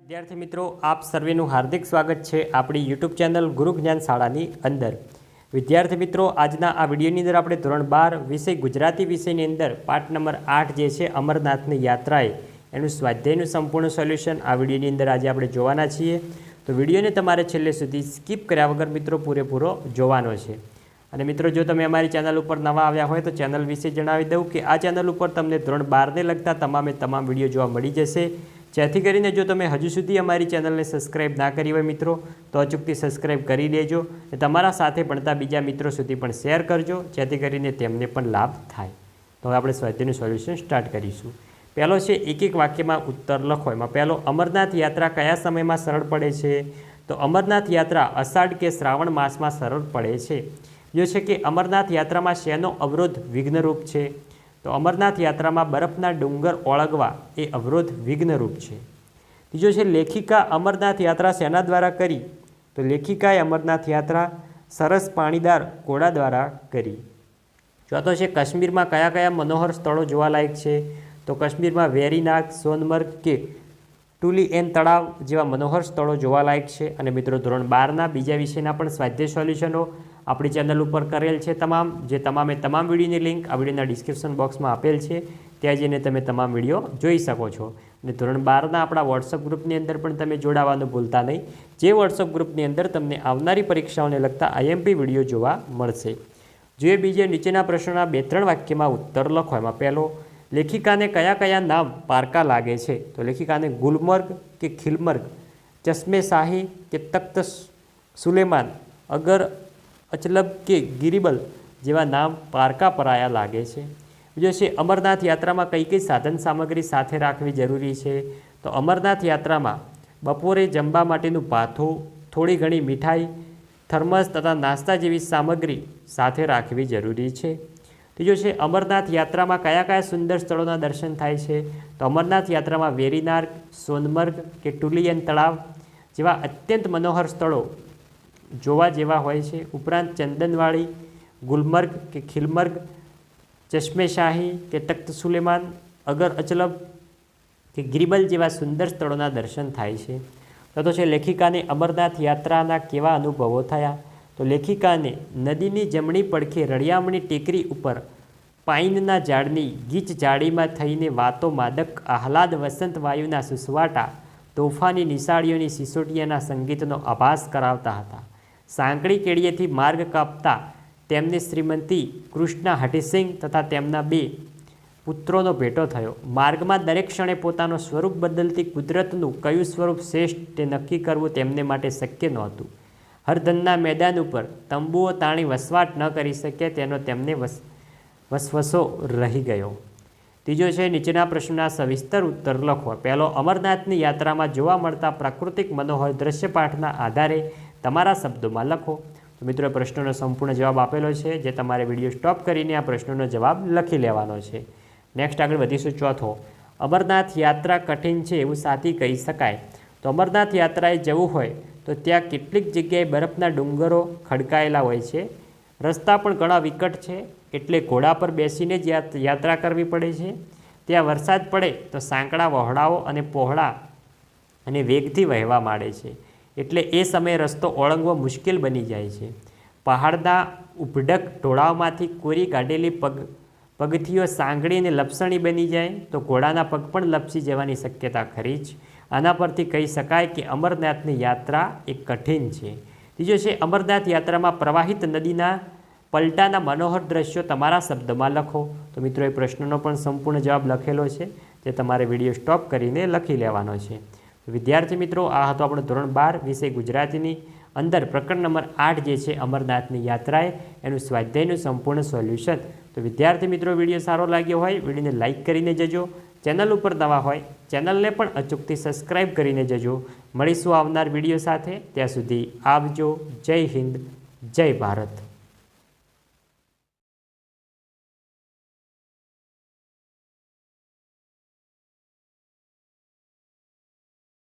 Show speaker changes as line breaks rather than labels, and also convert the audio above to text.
विद्यार्थी मित्रों आप सर्वेनु हार्दिक स्वागत है अपनी यूट्यूब चैनल गुरु ज्ञान शाळानी अंदर। विद्यार्थी मित्रों आजना आ विडियोनी अंदर आपणे धोरण 12 विषय गुजराती विषयनी अंदर पाठ नंबर 8 जे छे अमरनाथनी यात्राए एनुं स्वाध्यायनुं संपूर्ण सोल्यूशन आ विडियोनी अंदर आज आपणे जोवाना छीए। तो विडियोने तमारे छेल्ले सुधी स्कीप कर्या वगर मित्रों पूरेपूरो जोवानो छे। અને મિત્રો જો તમે અમારી ચેનલ ઉપર નવા આવ્યા હોય તો ચેનલ વિશે જણાવી દઉં કે આ ચેનલ ઉપર તમને ધોરણ 12 ને લગતા તમામે તમામ વિડીયો જોવા મળી જશે। જેથી કરીને જો તમે હજુ સુધી અમારી ચેનલને સબસ્ક્રાઇબ ના કરી હોય મિત્રો તો અચૂકથી સબસ્ક્રાઇબ કરી લેજો અને તમારા સાથે ભણતા બીજા મિત્રો સુધી પણ શેર કરજો જેથી કરીને તેમને પણ લાભ થાય। તો હવે આપણે સ્વાધ્યાયનું સોલ્યુશન સ્ટાર્ટ કરીશું। પહેલો છે એક એક વાક્યમાં ઉત્તર લખો। એમાં પહેલો અમરનાથ યાત્રા કયા સમયમાં સરળ પડે છે? તો અમરનાથ યાત્રા અષાઢ કે શ્રાવણ માસમાં સરળ પડે છે। जो है कि अमरनाथ यात्रा में शेनो अवरोध विघ्नरूप है? तो अमरनाथ यात्रा में बरफना डूंगर ओळगवा ए अवरोध विघ्नरूप है। तीजो है लेखिका अमरनाथ यात्रा सेना द्वारा करी? तो लेखिकाए अमरनाथ यात्रा सरस पाणीदार घोड़ा द्वारा करी। चौथो है काश्मीर में कया कया मनोहर स्थलों जोवालायक है? तो काश्मीर में वेरीनाग, सोनमर्ग के टूलिएन तळाव जेवा मनोहर स्थलों जोवालायक है। और मित्रों धोरण 12 बीजा विषयना पण स्वाध्याय सोल्यूशनों अपनी चैनल पर करेल है तमाम, जे तमामे तमाम विडियोनी लिंक आ विडियोना डिस्क्रिप्शन बॉक्स में आपेल है, त्यां जईने तमे तमाम विडियो जोई शको छो। अने धोरण 12 अपना वॉट्सअप ग्रुपनी अंदर पण तमे जोड़ावानुं भूलता नहीं, जे वॉट्सअप ग्रुपनी अंदर तमने आवनारी परीक्षाओने लगता आईएमपी विडियो जोवा मळशे। जो बीजे नीचेना प्रश्नोना 2-3 वाक्यमां उत्तर लखो। एमां पहेलो लेखिकाने कया कया नाम पारका लागे छे? तो लेखिकाने गुलमर्ग के खिलमर्ग, चश्मे शाही के तख्त सुलेमान, अगर अचलब के गिरिबल जेवा नाम पारका पराया लागे छे। बीजो छे अमरनाथ यात्रा में कई कई साधन सामग्री साथे राखवी जरूरी है? तो अमरनाथ यात्रा में बपोरे जमवा माटेनुं भाथुं, थोड़ी घणी मिठाई, थर्मस तथा नास्ता जेवी सामग्री साथे राखवी जरूरी है। तीजो छे अमरनाथ यात्रा में कया कया सुंदर स्थलोना दर्शन थाय छे? तो अमरनाथ यात्रा में वेरीनाग, सोनमर्ग के टूलिएन तळाव जेवा अत्यंत मनोहर स्थलों जोवा जेवा होय छे। उपरांत चंदनवाड़ी, गुलमर्ग के खिलमर्ग, चश्मे शाही के तख्त सुलेमान, अगर अचलब के गिरिबल जेवा सुंदर स्थलोना दर्शन थाय छे। तो छे लेखिकाने अमरनाथ यात्राना केवा अनुभवो थया? तो लेखिकाने नदीनी जमणी પડખે રળિયામણી ટેકરી ઉપર પાઇનના ઝાડની ગીચ જાળીમાં થઈને વાતો માદક આહલાદ વસંત વાયુના સુસવાટા તોફાની નિશાળીઓની સિસોટિયાના સંગીતનો આભાસ કરાવતા હતા। સાંકડી કેડીએથી માર્ગ કાપતા તેમને શ્રીમંતી કૃષ્ણા હઠીસિંહ તથા તેમના 2 પુત્રોનો ભેટો થયો। માર્ગમાં દરેક ક્ષણે પોતાનો સ્વરૂપ બદલતી કુદરતનું કયું સ્વરૂપ શ્રેષ્ઠ તે નક્કી કરવું તેમને માટે શક્ય નહોતું। હરધનના મેદાન ઉપર તંબુઓ તાણી વસવાટ ન કરી શકે તેનો તેમને વસવસો રહી ગયો। तीजो है नीचेना प्रश्नों सविस्तर उत्तर लखो। पहलो अमरनाथनी यात्रा में जोवा मळता प्राकृतिक मनोहर दृश्यपाठना आधारे तमारा शब्दों में लखो। तो मित्रों प्रश्नों संपूर्ण जवाब आपेलो है, जे तमारे विडियो स्टॉप करीने आ प्रश्नों जवाब लखी लेवानो है। नेक्स्ट आगळ वधीशुं। चौथो अमरनाथ यात्रा कठिन है एवुं साथी कही शकाय? तो अमरनाथ यात्राए जवुं होय तो त्यां केटलीक जग्याए बरफना डूंगरो खड़कायेला होय छे, रस्ता पण घणा विकट है एटले घोड़ा पर बेसीने ज यात्रा करवी पड़े छे। त्यां वरसाद पड़े तो सांकड़ा वहोड़ाओ अने पહોળા अने वेगथी वहेवा मांडे छे, एटले ए समय रस्तो ओळंगवो मुश्केल बनी जाय छे। पहाड़ना उभडक ढोळावमांथी कोरी काढेली पगथीओ सांगड़ी अने लपसणी बनी जाए तो घोड़ाना पग पण लपसी जवानी शक्यता खरी ज। आना परथी कही शकाय कि अमरनाथनी यात्रा एक कठिन है। तीजो छे अमरनाथ यात्रा में प्रवाहित नदीना पलटाना मनोहर दृश्यों तमारा शब्द में लखो। तो मित्रों ए प्रश्नों पण संपूर्ण जवाब लखेलो है, जे तमारे विडियो स्टॉप करीने लखी लेवानो है। विद्यार्थी मित्रों आ हतो आपणो धोरण 12 विषय गुजरातीनी अंदर प्रकरण नंबर 8 जे छे अमरनाथनी यात्राए एनुं स्वाध्यायनुं संपूर्ण सोल्यूशन। तो विद्यार्थी मित्रों विडियो सारो लाग्यो होय विडियोने लाइक करीने जजो। चेनल पर नवा होय चेनलने पण अचूकथी सब्सक्राइब करीने जजो। मळीशुं आवनार विडियो साथे, त्यां सुधी आवजो। जय हिंद, जय भारत।